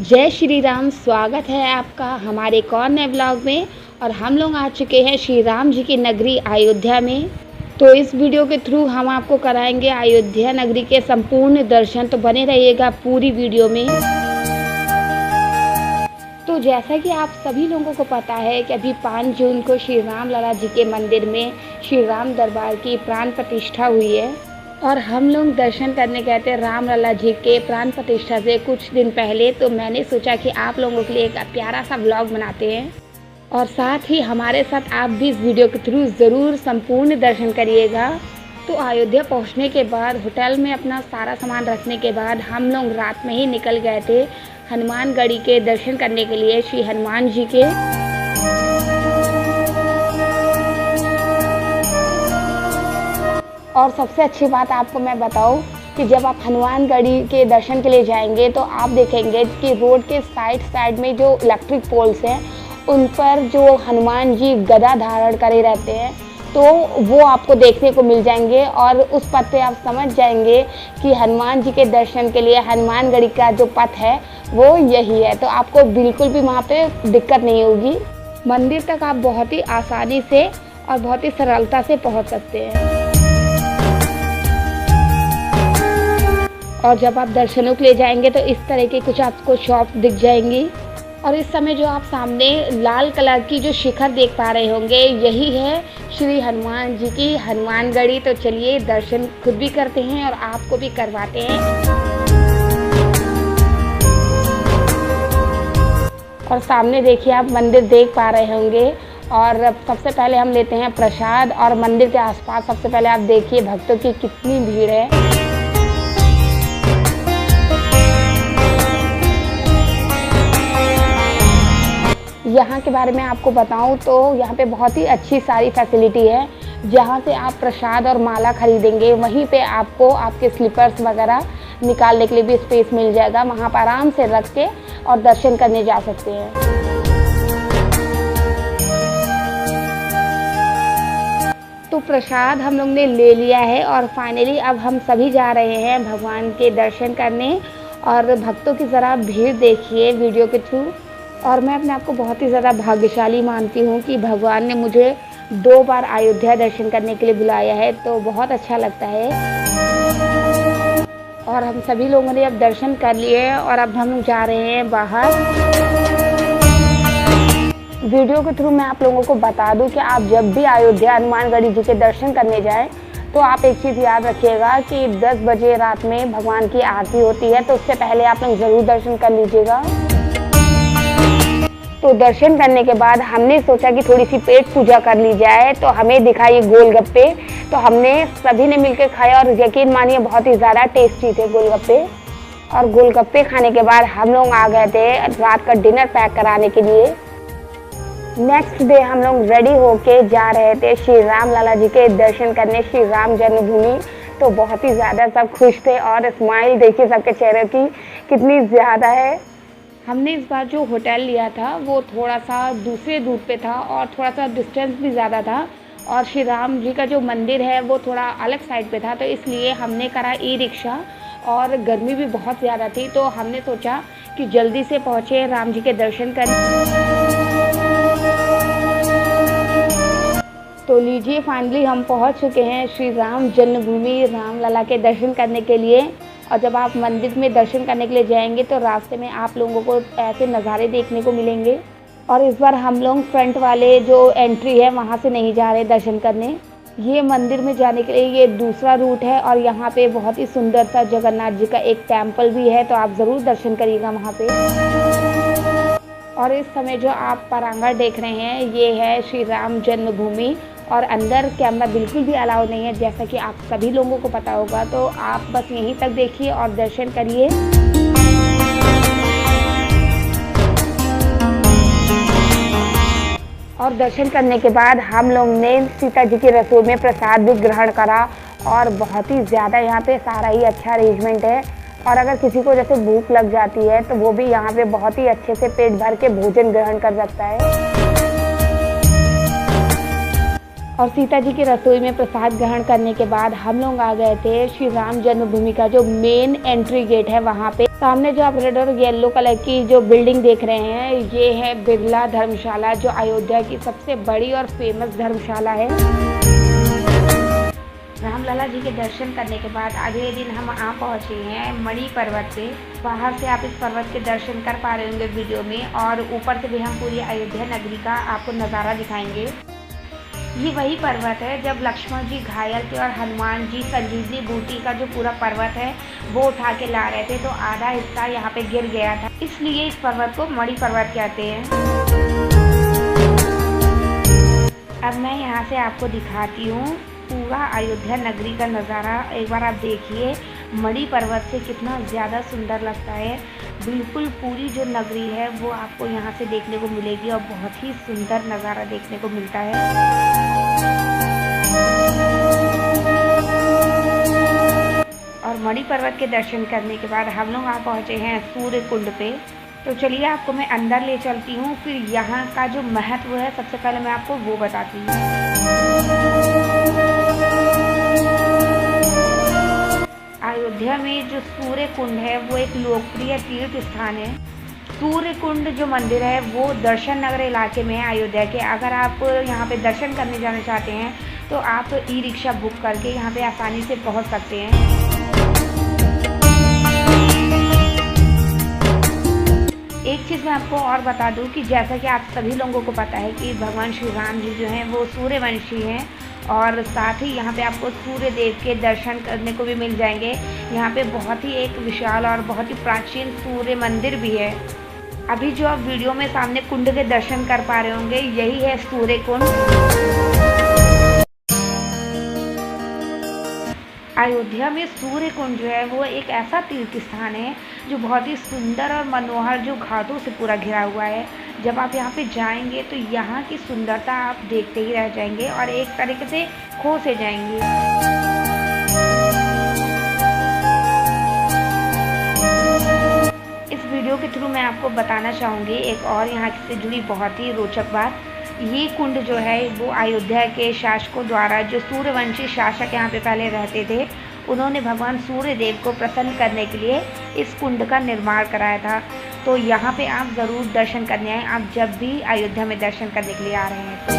जय श्री राम। स्वागत है आपका हमारे एक और नए ब्लॉग में। और हम लोग आ चुके हैं श्री राम जी की नगरी अयोध्या में। तो इस वीडियो के थ्रू हम आपको कराएंगे अयोध्या नगरी के संपूर्ण दर्शन। तो बने रहिएगा पूरी वीडियो में। तो जैसा कि आप सभी लोगों को पता है कि अभी 5 जून को श्री राम लला जी के मंदिर में श्री राम दरबार की प्राण प्रतिष्ठा हुई है। और हम लोग दर्शन करने गए थे राम लला जी के प्राण प्रतिष्ठा से कुछ दिन पहले। तो मैंने सोचा कि आप लोगों के लिए एक प्यारा सा व्लॉग बनाते हैं और साथ ही हमारे साथ आप भी इस वीडियो के थ्रू ज़रूर संपूर्ण दर्शन करिएगा। तो अयोध्या पहुंचने के बाद होटल में अपना सारा सामान रखने के बाद हम लोग रात में ही निकल गए थे हनुमानगढ़ी के दर्शन करने के लिए, श्री हनुमान जी के। और सबसे अच्छी बात आपको मैं बताऊं कि जब आप हनुमानगढ़ी के दर्शन के लिए जाएंगे तो आप देखेंगे कि रोड के साइड में जो इलेक्ट्रिक पोल्स हैं उन पर जो हनुमान जी गदा धारण करे रहते हैं, तो वो आपको देखने को मिल जाएंगे। और उस पथ पे आप समझ जाएंगे कि हनुमान जी के दर्शन के लिए हनुमानगढ़ी का जो पथ है वो यही है। तो आपको बिल्कुल भी वहाँ पे दिक्कत नहीं होगी। मंदिर तक आप बहुत ही आसानी से और बहुत ही सरलता से पहुँच सकते हैं। और जब आप दर्शनों के लिए जाएंगे तो इस तरह के कुछ आपको शॉप दिख जाएंगी। और इस समय जो आप सामने लाल कलर की जो शिखर देख पा रहे होंगे यही है श्री हनुमान जी की हनुमानगढ़ी। तो चलिए दर्शन खुद भी करते हैं और आपको भी करवाते हैं। और सामने देखिए आप मंदिर देख पा रहे होंगे। और सबसे पहले हम लेते हैं प्रसाद। और मंदिर के आसपास सबसे पहले आप देखिए भक्तों की कितनी भीड़ है। यहाँ के बारे में आपको बताऊँ तो यहाँ पे बहुत ही अच्छी सारी फैसिलिटी है। जहाँ से आप प्रसाद और माला खरीदेंगे वहीं पे आपको आपके स्लीपर्स वगैरह निकालने के लिए भी स्पेस मिल जाएगा। वहाँ पर आराम से रख के और दर्शन करने जा सकते हैं। तो प्रसाद हम लोग ने ले लिया है और फाइनली अब हम सभी जा रहे हैं भगवान के दर्शन करने। और भक्तों की ज़रा भीड़ देखिए वीडियो के थ्रू। और मैं अपने आप को बहुत ही ज़्यादा भाग्यशाली मानती हूँ कि भगवान ने मुझे 2 बार अयोध्या दर्शन करने के लिए बुलाया है। तो बहुत अच्छा लगता है। और हम सभी लोगों ने अब दर्शन कर लिए और अब हम जा रहे हैं बाहर। वीडियो के थ्रू मैं आप लोगों को बता दूं कि आप जब भी अयोध्या हनुमानगढ़ी जी के दर्शन करने जाएं तो आप एक चीज़ याद रखिएगा कि 10 बजे रात में भगवान की आरती होती है। तो उससे पहले आप लोग ज़रूर दर्शन कर लीजिएगा। तो दर्शन करने के बाद हमने सोचा कि थोड़ी सी पेट पूजा कर ली जाए। तो हमें दिखाई गोलगप्पे। तो हमने सभी ने मिलकर खाया और यकीन मानिए बहुत ही ज़्यादा टेस्टी थे गोलगप्पे। और गोलगप्पे खाने के बाद हम लोग आ गए थे रात का डिनर पैक कराने के लिए। नेक्स्ट डे हम लोग रेडी होके जा रहे थे श्री राम लला जी के दर्शन करने, श्री राम जन्मभूमि। तो बहुत ही ज़्यादा सब खुश थे और स्माइल देखिए सबके चेहरे की कितनी ज़्यादा है। हमने इस बार जो होटल लिया था वो थोड़ा सा दूसरे रूट पे था और थोड़ा सा डिस्टेंस भी ज़्यादा था। और श्री राम जी का जो मंदिर है वो थोड़ा अलग साइड पे था। तो इसलिए हमने करा ई-रिक्शा। और गर्मी भी बहुत ज़्यादा थी तो हमने सोचा कि जल्दी से पहुँचे राम जी के दर्शन करने। तो लीजिए फाइनली हम पहुँच चुके हैं श्री राम जन्मभूमि राम लला के दर्शन करने के लिए। और जब आप मंदिर में दर्शन करने के लिए जाएंगे तो रास्ते में आप लोगों को ऐसे नज़ारे देखने को मिलेंगे। और इस बार हम लोग फ्रंट वाले जो एंट्री है वहाँ से नहीं जा रहे दर्शन करने। ये मंदिर में जाने के लिए ये दूसरा रूट है। और यहाँ पे बहुत ही सुंदर सा जगन्नाथ जी का एक टेम्पल भी है। तो आप ज़रूर दर्शन करिएगा वहाँ पे। और इस समय जो आप प्रांगण देख रहे हैं ये है श्री राम जन्मभूमि। और अंदर कैमरा बिल्कुल भी अलाउ नहीं है जैसा कि आप सभी लोगों को पता होगा। तो आप बस यहीं तक देखिए और दर्शन करिए। और दर्शन करने के बाद हम लोग ने सीता जी की रसोई में प्रसाद भी ग्रहण करा। और बहुत ही ज़्यादा यहाँ पे सारा ही अच्छा अरेंजमेंट है। और अगर किसी को जैसे भूख लग जाती है तो वो भी यहाँ पे बहुत ही अच्छे से पेट भर के भोजन ग्रहण कर सकता है। और सीता जी की रसोई में प्रसाद ग्रहण करने के बाद हम लोग आ गए थे श्री राम जन्मभूमि का जो मेन एंट्री गेट है वहाँ पे। सामने जो आप रेड और येलो कलर की जो बिल्डिंग देख रहे हैं, ये है बिरला धर्मशाला, जो अयोध्या की सबसे बड़ी और फेमस धर्मशाला है। रामलला जी के दर्शन करने के बाद अगले दिन हम आ पहुँचे हैं मणि पर्वत पे। बाहर से आप इस पर्वत के दर्शन कर पा रहे होंगे वीडियो में, और ऊपर से भी हम पूरी अयोध्या नगरी का आपको नज़ारा दिखाएंगे। ये वही पर्वत है जब लक्ष्मण जी घायल थे और हनुमान जी संजीवनी बूटी का जो पूरा पर्वत है वो उठा के ला रहे थे, तो आधा हिस्सा यहाँ पे गिर गया था, इसलिए इस पर्वत को मणि पर्वत कहते हैं। अब मैं यहाँ से आपको दिखाती हूँ पूरा अयोध्या नगरी का नज़ारा। एक बार आप देखिए मणि पर्वत से कितना ज़्यादा सुंदर लगता है। बिल्कुल पूरी जो नगरी है वो आपको यहाँ से देखने को मिलेगी और बहुत ही सुंदर नज़ारा देखने को मिलता है। और मणि पर्वत के दर्शन करने के बाद हम लोग आ पहुँचे हैं सूर्य कुंड पे। तो चलिए आपको मैं अंदर ले चलती हूँ, फिर यहाँ का जो महत्व है सबसे पहले मैं आपको वो बताती हूँ। अयोध्या में जो सूर्य कुंड है वो एक लोकप्रिय तीर्थ स्थान है। सूर्य कुंड जो मंदिर है वो दर्शन नगर इलाके में है अयोध्या के। अगर आप यहाँ पे दर्शन करने जाना चाहते हैं तो आप ई रिक्शा बुक करके यहाँ पे आसानी से पहुँच सकते हैं। एक चीज़ मैं आपको और बता दूं कि जैसा कि आप सभी लोगों को पता है कि भगवान श्री राम जी जो हैं वो सूर्यवंशी हैं, और साथ ही यहाँ पे आपको सूर्य देव के दर्शन करने को भी मिल जाएंगे। यहाँ पे बहुत ही एक विशाल और बहुत ही प्राचीन सूर्य मंदिर भी है। अभी जो आप वीडियो में सामने कुंड के दर्शन कर पा रहे होंगे यही है सूर्य कुंड। अयोध्या में सूर्य कुंड जो है वो एक ऐसा तीर्थ स्थान है जो बहुत ही सुंदर और मनोहर जो घाटों से पूरा घिरा हुआ है। जब आप यहाँ पे जाएंगे तो यहाँ की सुंदरता आप देखते ही रह जाएंगे और एक तरीके से खो से जाएंगे। इस वीडियो के थ्रू मैं आपको बताना चाहूँगी एक और यहाँ से जुड़ी बहुत ही रोचक बात। ये कुंड जो है वो अयोध्या के शासकों द्वारा, जो सूर्यवंशी शासक यहाँ पे पहले रहते थे, उन्होंने भगवान सूर्य देव को प्रसन्न करने के लिए इस कुंड का निर्माण कराया था। तो यहाँ पे आप ज़रूर दर्शन करने आए, आप जब भी अयोध्या में दर्शन करने के लिए आ रहे हैं तो।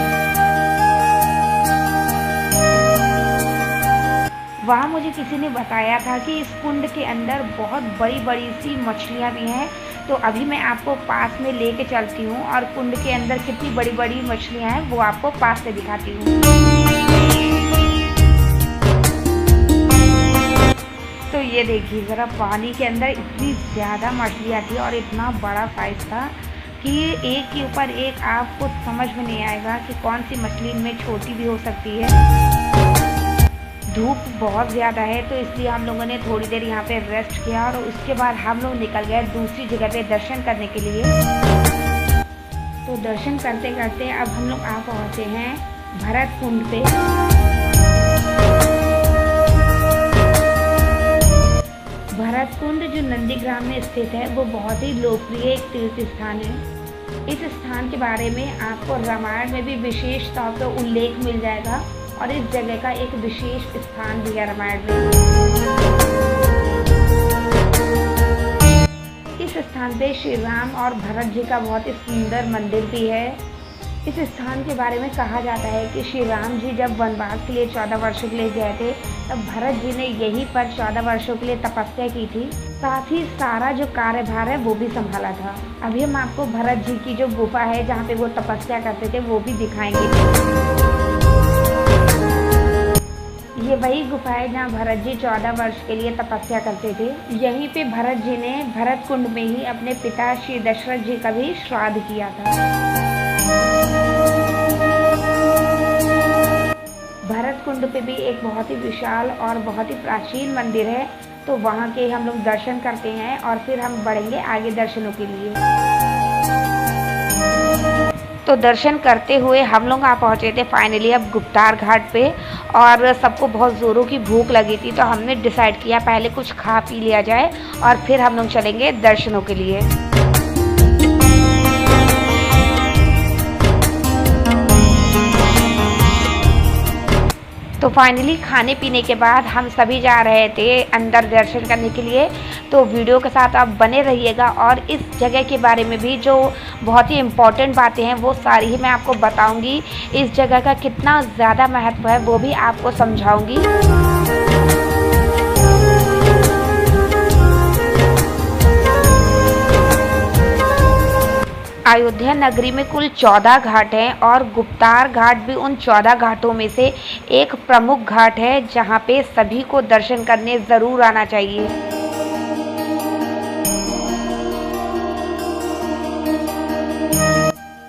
वहाँ मुझे किसी ने बताया था कि इस कुंड के अंदर बहुत बड़ी बड़ी सी मछलियाँ भी हैं। तो अभी मैं आपको पास में लेके चलती हूँ और कुंड के अंदर कितनी बड़ी बड़ी मछलियाँ हैं वो आपको पास से दिखाती हूँ। तो ये देखिए ज़रा, पानी के अंदर इतनी ज़्यादा मछलियाँ थी और इतना बड़ा साइज़ था कि एक के ऊपर एक आपको समझ में नहीं आएगा कि कौन सी मछली इनमें छोटी भी हो सकती है। धूप बहुत ज़्यादा है तो इसलिए हम लोगों ने थोड़ी देर यहाँ पे रेस्ट किया और उसके बाद हम लोग निकल गए दूसरी जगह पे दर्शन करने के लिए। तो दर्शन करते करते अब हम लोग आ पहुँचे हैं भरत कुंड पे। भरत कुंड जो नंदीग्राम में स्थित है वो बहुत ही लोकप्रिय एक तीर्थ स्थान है। इस स्थान के बारे में आपको रामायण में भी विशेष तौर पर उल्लेख मिल जाएगा और इस जगह का एक विशेष स्थान भी है रामायण में। इस स्थान पे श्री राम और भरत जी का बहुत ही सुंदर मंदिर भी है। इस स्थान के बारे में कहा जाता है कि श्री राम जी जब वनवास के लिए 14 वर्षों के लिए गए थे तब भरत जी ने यहीं पर 14 वर्षों के लिए तपस्या की थी, साथ ही सारा जो कार्यभार है वो भी संभाला था। अभी हम आपको भरत जी की जो गुफा है जहाँ पे वो तपस्या करते थे वो भी दिखाएंगे। ये वही गुफा है जहाँ भरत जी 14 वर्ष के लिए तपस्या करते थे। यहीं पे भरत जी ने भरत कुंड में ही अपने पिता श्री दशरथ जी का भी श्राद्ध किया था। भरत कुंड पे भी एक बहुत ही विशाल और बहुत ही प्राचीन मंदिर है, तो वहाँ के हम लोग दर्शन करते हैं और फिर हम बढ़ेंगे आगे दर्शनों के लिए। तो दर्शन करते हुए हम लोग आ पहुँचे थे फाइनली अब गुप्तार घाट पे, और सबको बहुत ज़ोरों की भूख लगी थी तो हमने डिसाइड किया पहले कुछ खा पी लिया जाए और फिर हम लोग चलेंगे दर्शनों के लिए। तो फाइनली खाने पीने के बाद हम सभी जा रहे थे अंदर दर्शन करने के लिए। तो वीडियो के साथ आप बने रहिएगा और इस जगह के बारे में भी जो बहुत ही इम्पोर्टेंट बातें हैं वो सारी ही मैं आपको बताऊंगी। इस जगह का कितना ज़्यादा महत्व है वो भी आपको समझाऊंगी। अयोध्या नगरी में कुल 14 घाट हैं और गुप्तार घाट भी उन 14 घाटों में से एक प्रमुख घाट है जहां पे सभी को दर्शन करने ज़रूर आना चाहिए।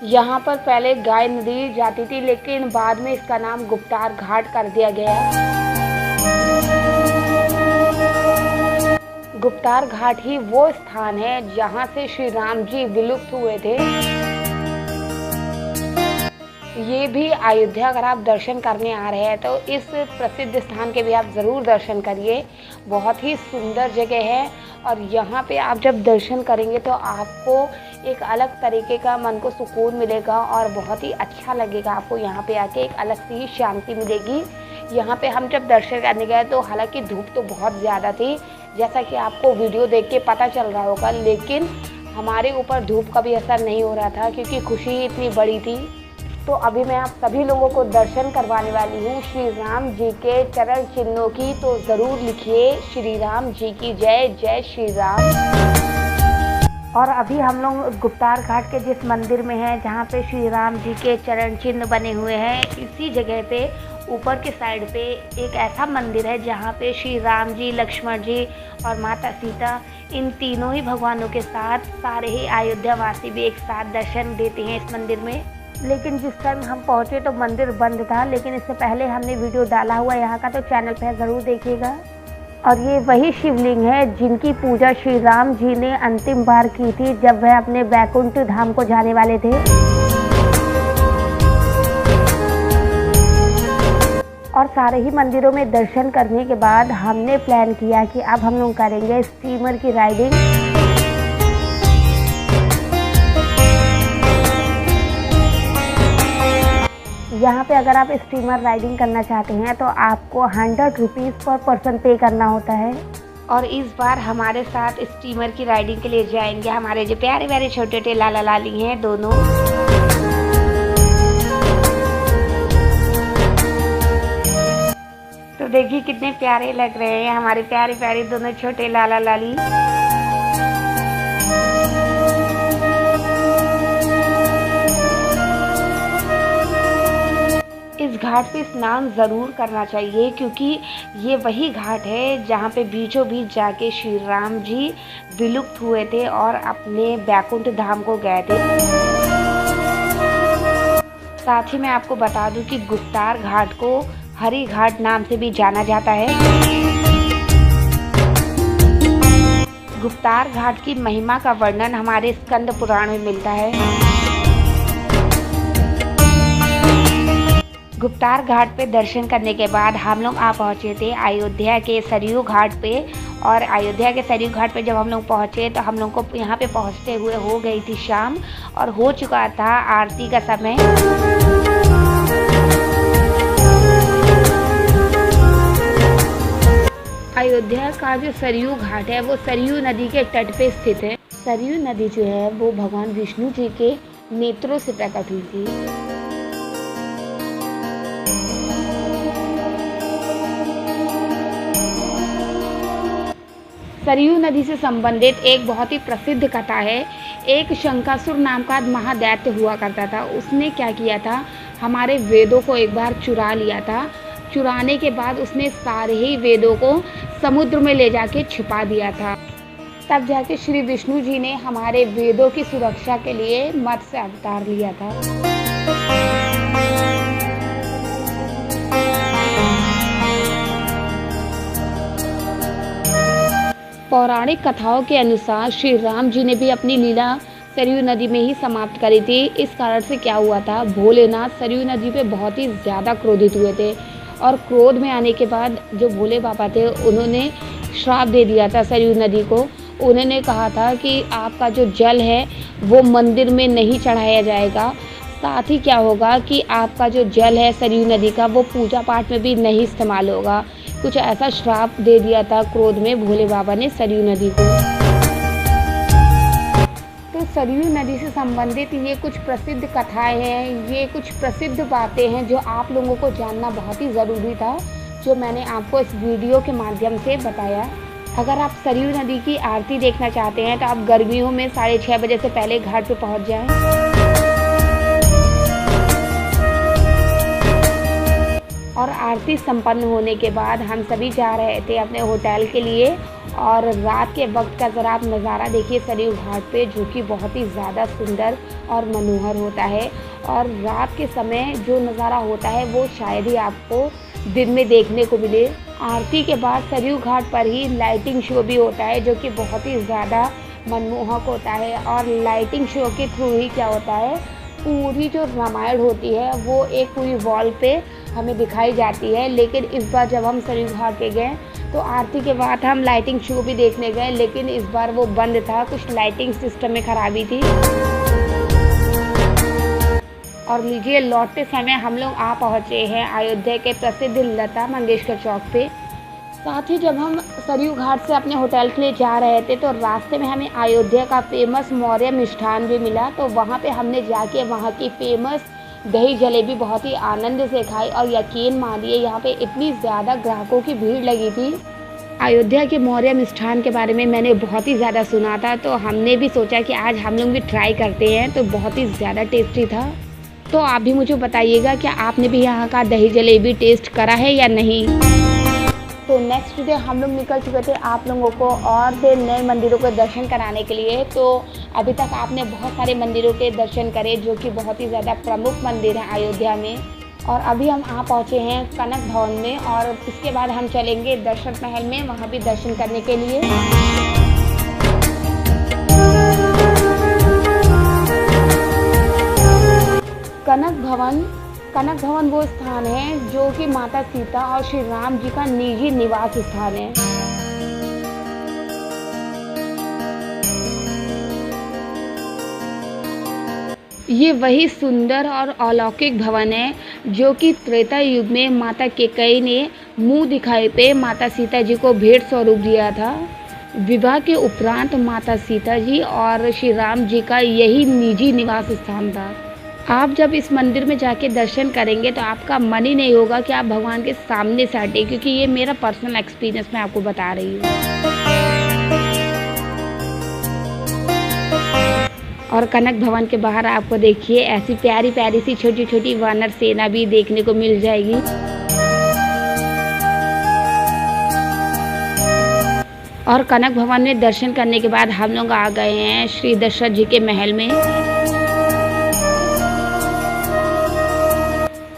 यहाँ पर पहले गाय नदी जाती थी, लेकिन बाद में इसका नाम गुप्तार घाट कर दिया गया। गुप्तार घाट ही वो स्थान है जहाँ से श्री राम जी विलुप्त हुए थे। ये भी अयोध्या अगर आप दर्शन करने आ रहे हैं तो इस प्रसिद्ध स्थान के भी आप ज़रूर दर्शन करिए। बहुत ही सुंदर जगह है और यहाँ पे आप जब दर्शन करेंगे तो आपको एक अलग तरीके का मन को सुकून मिलेगा और बहुत ही अच्छा लगेगा। आपको यहाँ पे आके एक अलग सी शांति मिलेगी। यहाँ पे हम जब दर्शन करने गए तो हालांकि धूप तो बहुत ज़्यादा थी, जैसा कि आपको वीडियो देख के पता चल रहा होगा, लेकिन हमारे ऊपर धूप का भी असर नहीं हो रहा था क्योंकि खुशी इतनी बड़ी थी। तो अभी मैं आप सभी लोगों को दर्शन करवाने वाली हूँ श्री राम जी के चरण चिन्हों की। तो ज़रूर लिखिए श्री राम जी की जय, जय श्री राम। और अभी हम लोग गुप्तार घाट के जिस मंदिर में हैं जहाँ पे श्री राम जी के चरण चिन्ह बने हुए हैं, इसी जगह पे ऊपर के साइड पे एक ऐसा मंदिर है जहाँ पे श्री राम जी, लक्ष्मण जी और माता सीता, इन तीनों ही भगवानों के साथ सारे ही अयोध्या वासी भी एक साथ दर्शन देते हैं इस मंदिर में। लेकिन जिस टाइम हम पहुँचे तो मंदिर बंद था, लेकिन इससे पहले हमने वीडियो डाला हुआ यहाँ का, तो चैनल पर ज़रूर देखिएगा। और ये वही शिवलिंग है जिनकी पूजा श्री राम जी ने अंतिम बार की थी जब वह अपने बैकुंठ धाम को जाने वाले थे। और सारे ही मंदिरों में दर्शन करने के बाद हमने प्लान किया कि अब हम लोग करेंगे स्टीमर की राइडिंग। यहाँ पे अगर आप स्टीमर राइडिंग करना चाहते हैं तो आपको 100 रुपीज़ पर पर्सन पे करना होता है। और इस बार हमारे साथ स्टीमर की राइडिंग के लिए जाएंगे हमारे जो प्यारे प्यारे छोटे छोटे लाला लाली हैं दोनों। तो देखिए कितने प्यारे लग रहे हैं हमारे प्यारे प्यारे दोनों छोटे लाला लाली। इस घाट पे स्नान ज़रूर करना चाहिए क्योंकि ये वही घाट है जहाँ पे बीचों बीच जाके श्री राम जी विलुप्त हुए थे और अपने बैकुंठ धाम को गए थे। साथ ही मैं आपको बता दूं कि गुप्तार घाट को हरि घाट नाम से भी जाना जाता है। गुप्तार घाट की महिमा का वर्णन हमारे स्कंद पुराण में मिलता है। गुप्तार घाट पे दर्शन करने के बाद हम लोग आ पहुँचे थे अयोध्या के सरयू घाट पे। और अयोध्या के सरयू घाट पे जब हम लोग पहुँचे तो हम लोग को यहाँ पे पहुँचते हुए हो गई थी शाम और हो चुका था आरती का समय। अयोध्या का जो सरयू घाट है वो सरयू नदी के तट पे स्थित है। सरयू नदी जो है वो भगवान विष्णु जी के नेत्रों से प्रकट हुई थी। सरयू नदी से संबंधित एक बहुत ही प्रसिद्ध कथा है। एक शंकासुर नाम का महादैत्य हुआ करता था। उसने क्या किया था, हमारे वेदों को एक बार चुरा लिया था। चुराने के बाद उसने सारे ही वेदों को समुद्र में ले जाके छिपा दिया था। तब जाके श्री विष्णु जी ने हमारे वेदों की सुरक्षा के लिए मत्स्य अवतार लिया था। पौराणिक कथाओं के अनुसार श्री राम जी ने भी अपनी लीला सरयू नदी में ही समाप्त करी थी। इस कारण से क्या हुआ था, भोलेनाथ सरयू नदी पे बहुत ही ज़्यादा क्रोधित हुए थे और क्रोध में आने के बाद जो भोले बाबा थे उन्होंने श्राप दे दिया था सरयू नदी को। उन्होंने कहा था कि आपका जो जल है वो मंदिर में नहीं चढ़ाया जाएगा, साथ ही क्या होगा कि आपका जो जल है सरयू नदी का वो पूजा पाठ में भी नहीं इस्तेमाल होगा। कुछ ऐसा श्राप दे दिया था क्रोध में भोले बाबा ने सरयू नदी को। तो सरयू नदी से संबंधित ये कुछ प्रसिद्ध कथाएं हैं, ये कुछ प्रसिद्ध बातें हैं जो आप लोगों को जानना बहुत ही ज़रूरी था, जो मैंने आपको इस वीडियो के माध्यम से बताया। अगर आप सरयू नदी की आरती देखना चाहते हैं तो आप गर्मियों में 6:30 बजे से पहले घाट पे पहुंच जाएं। और आरती संपन्न होने के बाद हम सभी जा रहे थे अपने होटल के लिए। और रात के वक्त का ज़रा आप नज़ारा देखिए सरयू घाट पे, जो कि बहुत ही ज़्यादा सुंदर और मनोहर होता है। और रात के समय जो नज़ारा होता है वो शायद ही आपको दिन में देखने को मिले। आरती के बाद सरयू घाट पर ही लाइटिंग शो भी होता है, जो कि बहुत ही ज़्यादा मनमोहक होता है। और लाइटिंग शो के थ्रू ही क्या होता है, पूरी जो रामायण होती है वो एक पूरी वॉल पे हमें दिखाई जाती है। लेकिन इस बार जब हम सरयू घाट पे गए तो आरती के बाद हम लाइटिंग शो भी देखने गए, लेकिन इस बार वो बंद था, कुछ लाइटिंग सिस्टम में खराबी थी। और लीजिए लौटते समय हम लोग आ पहुँचे हैं अयोध्या के प्रसिद्ध लता मंगेशकर चौक पे। साथ ही जब हम सरयू घाट से अपने होटल के लिए जा रहे थे तो रास्ते में हमें अयोध्या का फेमस मौर्य मिष्ठान भी मिला। तो वहाँ पे हमने जाके वहाँ की फेमस दही जलेबी बहुत ही आनंद से खाई। और यकीन मानिए यहाँ पे इतनी ज़्यादा ग्राहकों की भीड़ लगी थी। अयोध्या के मौर्य मिष्ठान के बारे में मैंने बहुत ही ज़्यादा सुना था, तो हमने भी सोचा कि आज हम लोग भी ट्राई करते हैं। तो बहुत ही ज़्यादा टेस्टी था। तो आप भी मुझे बताइएगा क्या आपने भी यहाँ का दही जलेबी टेस्ट करा है या नहीं। तो नेक्स्ट डे हम लोग निकल चुके थे आप लोगों को और से नए मंदिरों के दर्शन कराने के लिए। तो अभी तक आपने बहुत सारे मंदिरों के दर्शन करे, जो कि बहुत ही ज़्यादा प्रमुख मंदिर हैं अयोध्या में। और अभी हम आ पहुँचे हैं कनक भवन में, और इसके बाद हम चलेंगे दशरथ महल में, वहाँ भी दर्शन करने के लिए। कनक भवन वो स्थान है जो कि माता सीता और श्री राम जी का निजी निवास स्थान है। ये वही सुंदर और अलौकिक भवन है जो कि त्रेता युग में माता कैकेयी ने मुंह दिखाए पे माता सीता जी को भेंट स्वरूप दिया था। विवाह के उपरांत माता सीता जी और श्री राम जी का यही निजी निवास स्थान था। आप जब इस मंदिर में जाके दर्शन करेंगे तो आपका मन ही नहीं होगा कि आप भगवान के सामने से हटे, क्योंकि ये मेरा पर्सनल एक्सपीरियंस मैं आपको बता रही हूँ। और कनक भवन के बाहर आपको देखिए ऐसी प्यारी प्यारी सी छोटी छोटी वानर सेना भी देखने को मिल जाएगी। और कनक भवन में दर्शन करने के बाद हम लोग आ गए हैं श्री दशरथ जी के महल में।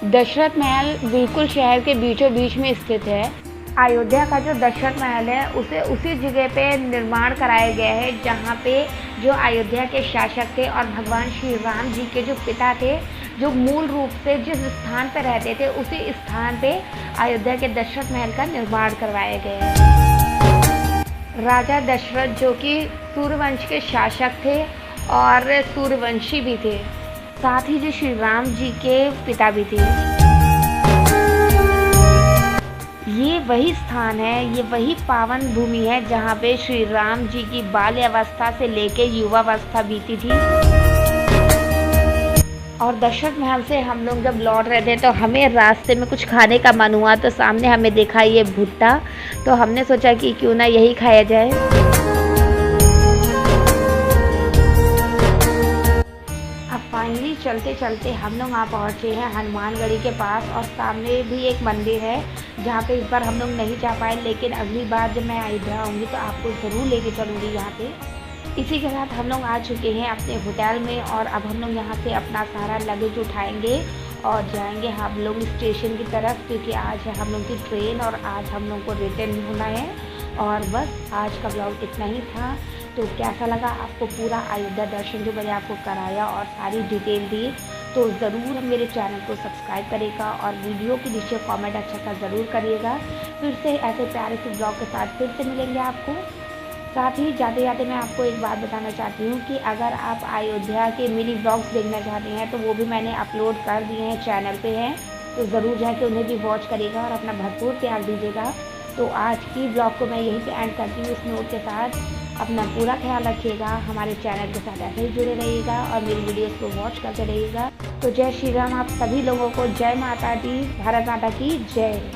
दशरथ महल बिल्कुल शहर के बीचों बीच में स्थित है। अयोध्या का जो दशरथ महल है उसे उसी जगह पे निर्माण कराया गया है जहाँ पे जो अयोध्या के शासक थे और भगवान श्री राम जी के जो पिता थे, जो मूल रूप से जिस स्थान पर रहते थे उसी स्थान पे अयोध्या के दशरथ महल का निर्माण करवाया गया है। राजा दशरथ जो कि सूर्यवंश के शासक थे और सूर्यवंशी भी थे, साथ ही जो श्री राम जी के पिता भी थे। ये वही स्थान है, ये वही पावन भूमि है जहाँ पे श्री राम जी की बाल्यावस्था से लेके युवावस्था बीती थी। और दशरथ महल से हम लोग जब लौट रहे थे तो हमें रास्ते में कुछ खाने का मन हुआ, तो सामने हमें देखा ये भुट्टा, तो हमने सोचा कि क्यों ना यही खाया जाए। फाइनली चलते चलते हम लोग आ पहुँचे हैं हनुमानगढ़ी के पास, और सामने भी एक मंदिर है जहाँ पे इस बार हम लोग नहीं जा पाए, लेकिन अगली बार जब मैं अयोध्या आऊँगी तो आपको ज़रूर लेके चलूँगी यहाँ पे। इसी के साथ हम लोग आ चुके हैं अपने होटल में, और अब हम लोग यहाँ से अपना सारा लगेज उठाएंगे और जाएंगे हम लोग स्टेशन की तरफ, क्योंकि आज है हम लोग की ट्रेन और आज हम लोग को रिटर्न होना है। और बस आज का ब्लॉग इतना ही था। तो कैसा लगा आपको पूरा अयोध्या दर्शन जो मैंने आपको कराया और सारी डिटेल दी, तो ज़रूर मेरे चैनल को सब्सक्राइब करेगा और वीडियो के नीचे कमेंट अच्छा सा ज़रूर करिएगा। फिर से ऐसे प्यारे से ब्लॉग के साथ फिर से मिलेंगे आपको। साथ ही जाते जाते मैं आपको एक बात बताना चाहती हूँ कि अगर आप अयोध्या के मिनी ब्लॉग्स देखना चाहते हैं तो वो भी मैंने अपलोड कर दिए हैं, चैनल पे हैं, तो ज़रूर जाके उन्हें भी वॉच करिएगा और अपना भरपूर प्यार दीजिएगा। तो आज की ब्लॉग को मैं यहीं पे एंड करती हूँ इस नोट के साथ। अपना पूरा ख्याल रखिएगा, हमारे चैनल के साथ ऐसे ही जुड़े रहिएगा और मेरी वीडियोस को वॉच करते रहिएगा। तो जय श्री राम आप सभी लोगों को, जय माता दी, भारत माता की जय।